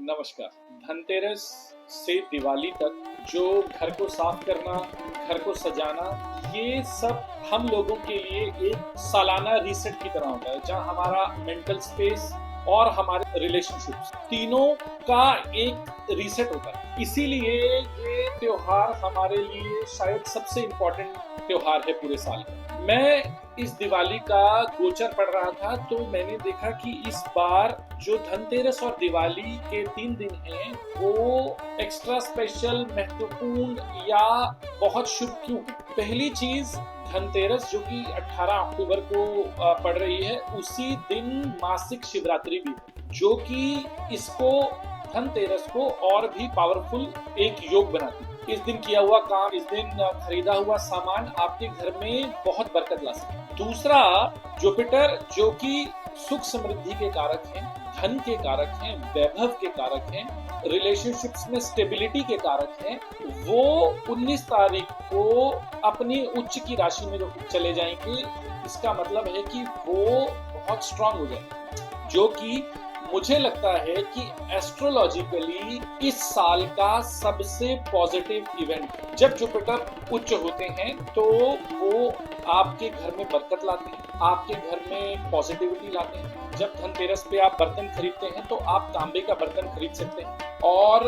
नमस्कार। धनतेरस से दिवाली तक जो घर को साफ करना, घर को सजाना, ये सब हम लोगों के लिए एक सालाना रीसेट की तरह होता है, जहाँ हमारा मेंटल स्पेस और हमारे रिलेशनशिप्स तीनों का एक रीसेट होता है। इसीलिए ये त्योहार हमारे लिए शायद सबसे इम्पोर्टेंट त्योहार है पूरे साल का। मैं इस दिवाली का गोचर पढ़ रहा था तो मैंने देखा कि इस बार जो धनतेरस और दिवाली के 3 दिन हैं वो एक्स्ट्रा स्पेशल, महत्वपूर्ण या बहुत शुभ क्यों है। पहली चीज, धनतेरस जो कि 18 अक्टूबर को पड़ रही है, उसी दिन मासिक शिवरात्रि भी है, जो कि इसको धनतेरस को और भी पावरफुल एक योग बनाती है। इस दिन किया हुआ काम, इस दिन खरीदा हुआ सामान आपके घर में बहुत बरकत ला सकता है। दूसरा, जुपिटर जो कि सुख समृद्धि के कारक हैं, धन के कारक हैं, वैभव के कारक हैं, रिलेशनशिप्स में स्टेबिलिटी के कारक हैं, वो 19 तारीख को अपनी उच्च की राशि में जो चले जाएंगे। इसका मतलब है कि वो बहुत स्ट्रांग हो जाएंगे, जो कि मुझे लगता है कि एस्ट्रोलॉजिकली इस साल का सबसे पॉजिटिव इवेंट। जब जुपिटर उच्च होते हैं तो वो आपके घर में बरकत लाते हैं, आपके घर में पॉजिटिविटी लाते हैं। जब धनतेरस पे आप बर्तन खरीदते हैं तो आप तांबे का बर्तन खरीद सकते हैं, और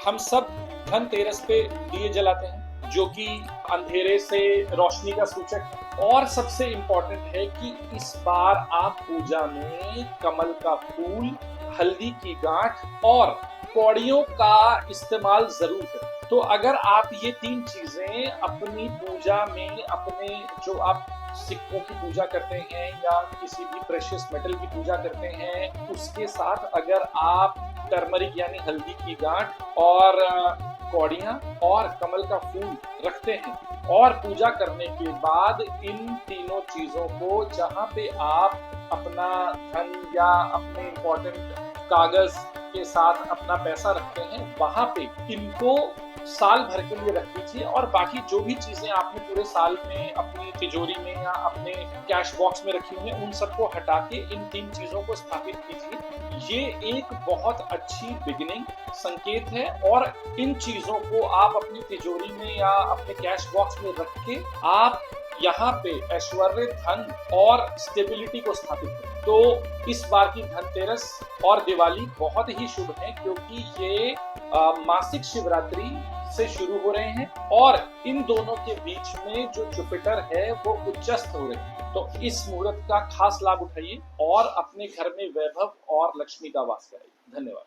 हम सब धनतेरस पे दिए जलाते हैं, जो कि अंधेरे से रोशनी का सूचक है। और सबसे इम्पोर्टेंट है कि इस बार आप पूजा में कमल का फूल, हल्दी की गांठ और कौड़ियों का इस्तेमाल जरूर करें। तो अगर आप ये 3 चीजें अपनी पूजा में, अपने जो आप सिक्कों की पूजा करते हैं या किसी भी प्रेशियस मेटल की पूजा करते हैं, उसके साथ अगर आप टर्मरिक यानी हल्दी की गांठ और कौड़ियां और कमल का फूल रखते हैं, और पूजा करने के बाद इन तीनों चीजों को, जहां पे आप अपना धन या अपने इंपॉर्टेंट कागज के साथ अपना पैसा रखते हैं, वहां पे इनको साल भर के लिए रख दीजिए। और बाकी जो भी चीजें आपने पूरे साल में अपनी तिजोरी में या अपने कैश बॉक्स में रखी हुई हैं, उन सबको हटा के इन 3 चीजों को स्थापित कीजिए। ये एक बहुत अच्छी बिगिनिंग संकेत है, और इन चीजों को आप अपनी तिजोरी में या अपने कैश बॉक्स में रख के आप यहाँ पे ऐश्वर्य, धन और स्टेबिलिटी को स्थापित करें। तो इस बार की धनतेरस और दिवाली बहुत ही शुभ है, क्योंकि ये मासिक शिवरात्रि से शुरू हो रहे हैं, और इन दोनों के बीच में जो जुपिटर है वो उच्चस्थ हो रहे हैं। तो इस मुहूर्त का खास लाभ उठाइए और अपने घर में वैभव और लक्ष्मी का वास कराइए। धन्यवाद।